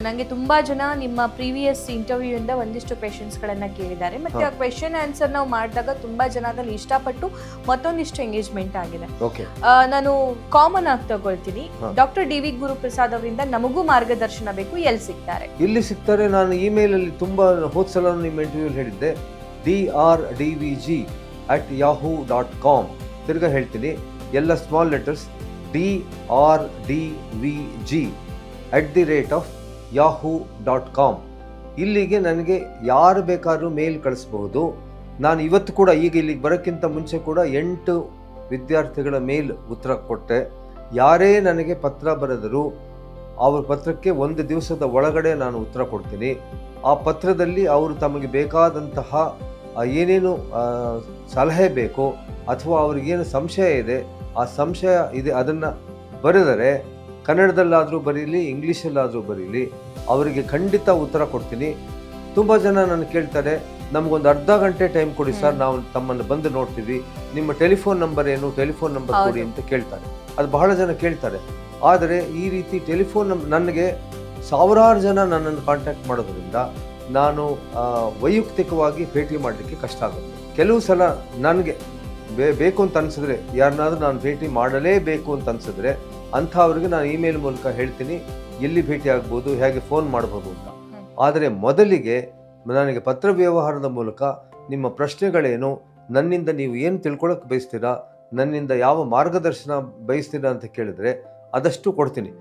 ನನಗೆ ತುಂಬಾ ಜನ ನಿಮ್ಮ ಪ್ರೀವಿಯಸ್ ಇಂಟರ್ವ್ಯೂ ಇಂದ ಒಂದಿಷ್ಟು ಕ್ವೆಶನ್ಸ್ಗಳನ್ನ ಕೇಳಿದ್ದಾರೆ ಮತ್ತೆ ಆ ಕ್ವೆಶನ್ ಆನ್ಸರ್ ನಾವು ಮಾಡಿದಾಗ ತುಂಬಾ ಜನ ಅದ್ರಲ್ಲಿ ಇಷ್ಟಪಟ್ಟು ಮತ್ತೊಂದಿಷ್ಟು ಎಂಗೇಜ್ಮೆಂಟ್ ಆಗಿದೆ. ನಾನು ಕಾಮನ್ ಆಗಿ ತಗೊಳ್ತೀನಿ. Doctor DV. ಗುರುಪ್ರಸಾದ್ ಅವರಿಂದ ನಮಗೂ ಮಾರ್ಗದರ್ಶನ ಬೇಕು, ಎಲ್ಲಿ ಸಿಗ್ತಾರೆ? ಇಲ್ಲಿ ಸಿಗ್ತಾರೆ. ನಾನು ಇಮೇಲ್ ಅಲ್ಲಿ ತುಂಬಾ ಹೋದ್ಸಲ ನಿಮ್ಮ ಇಂಟರ್ವ್ಯೂ ಹೇಳಿದ್ದೆ, drdvg@yahoo.com. ತಿರ್ಗಾ ಹೇಳ್ತೀನಿ, ಎಲ್ಲ ಸ್ಮಾಲ್ ಲೆಟರ್ಸ್, drdvg@yahoo.com. ಇಲ್ಲಿಗೆ ನನಗೆ ಯಾರು ಬೇಕಾದ್ರೂ ಮೇಲ್ ಕಳಿಸ್ಬಹುದು. ನಾನು ಇವತ್ತು ಕೂಡ, ಈಗ ಇಲ್ಲಿಗೆ ಬರೋಕ್ಕಿಂತ ಮುಂಚೆ ಕೂಡ 8 ವಿದ್ಯಾರ್ಥಿಗಳ ಮೇಲ್ ಉತ್ತರ ಕೊಟ್ಟೆ. ಯಾರೇ ನನಗೆ ಪತ್ರ ಬರೆದರೂ ಅವ್ರ ಪತ್ರಕ್ಕೆ 1 ದಿವಸದ ಒಳಗಡೆ ನಾನು ಉತ್ತರ ಕೊಡ್ತೀನಿ. ಆ ಪತ್ರದಲ್ಲಿ ಅವರು ತಮಗೆ ಬೇಕಾದಂತಹ ಏನೇನು ಸಲಹೆ ಬೇಕೋ ಅಥವಾ ಅವ್ರಿಗೇನು ಸಂಶಯ ಇದೆ, ಆ ಸಂಶಯ ಇದೆ ಅದನ್ನು ಬರೆದರೆ, ಕನ್ನಡದಲ್ಲಾದರೂ ಬರೀಲಿ, ಇಂಗ್ಲೀಷಲ್ಲಾದರೂ ಬರೀಲಿ, ಅವರಿಗೆ ಖಂಡಿತ ಉತ್ತರ ಕೊಡ್ತೀನಿ. ತುಂಬ ಜನ ನನ್ನ ಕೇಳ್ತಾರೆ, ನಮಗೊಂದು ಅರ್ಧ ಗಂಟೆ ಟೈಮ್ ಕೊಡಿ ಸರ್, ನಾವು ತಮ್ಮನ್ನು ಬಂದು ನೋಡ್ತೀವಿ, ನಿಮ್ಮ ಟೆಲಿಫೋನ್ ನಂಬರ್ ಏನು, ಟೆಲಿಫೋನ್ ನಂಬರ್ ಕೊಡಿ ಅಂತ ಕೇಳ್ತಾರೆ. ಅದು ಬಹಳ ಜನ ಕೇಳ್ತಾರೆ. ಆದರೆ ಈ ರೀತಿ ಟೆಲಿಫೋನ್ ನನಗೆ ಸಾವಿರಾರು ಜನ ನನ್ನನ್ನು ಕಾಂಟ್ಯಾಕ್ಟ್ ಮಾಡೋದ್ರಿಂದ ನಾನು ವೈಯಕ್ತಿಕವಾಗಿ ಭೇಟಿ ಮಾಡಲಿಕ್ಕೆ ಕಷ್ಟ ಆಗುತ್ತೆ. ಕೆಲವು ಸಲ ನನಗೆ ಬೇಕು ಅಂತ ಅನಿಸಿದ್ರೆ, ಯಾರನ್ನಾದ್ರೂ ನಾನು ಭೇಟಿ ಮಾಡಲೇಬೇಕು ಅಂತ ಅನಿಸಿದ್ರೆ ಅಂಥವ್ರಿಗೆ ನಾನು ಇಮೇಲ್ ಮೂಲಕ ಹೇಳ್ತೀನಿ ಎಲ್ಲಿ ಭೇಟಿ ಆಗ್ಬೋದು, ಹೇಗೆ ಫೋನ್ ಮಾಡ್ಬೋದು ಅಂತ. ಆದರೆ ಮೊದಲಿಗೆ ನನಗೆ ಪತ್ರ ವ್ಯವಹಾರದ ಮೂಲಕ ನಿಮ್ಮ ಪ್ರಶ್ನೆಗಳೇನು, ನನ್ನಿಂದ ನೀವು ಏನು ತಿಳ್ಕೊಳಕ್ಕೆ ಬಯಸ್ತೀರಾ, ನನ್ನಿಂದ ಯಾವ ಮಾರ್ಗದರ್ಶನ ಬಯಸ್ತೀರಾ ಅಂತ ಕೇಳಿದ್ರೆ ಅದಷ್ಟು ಕೊಡ್ತೀನಿ.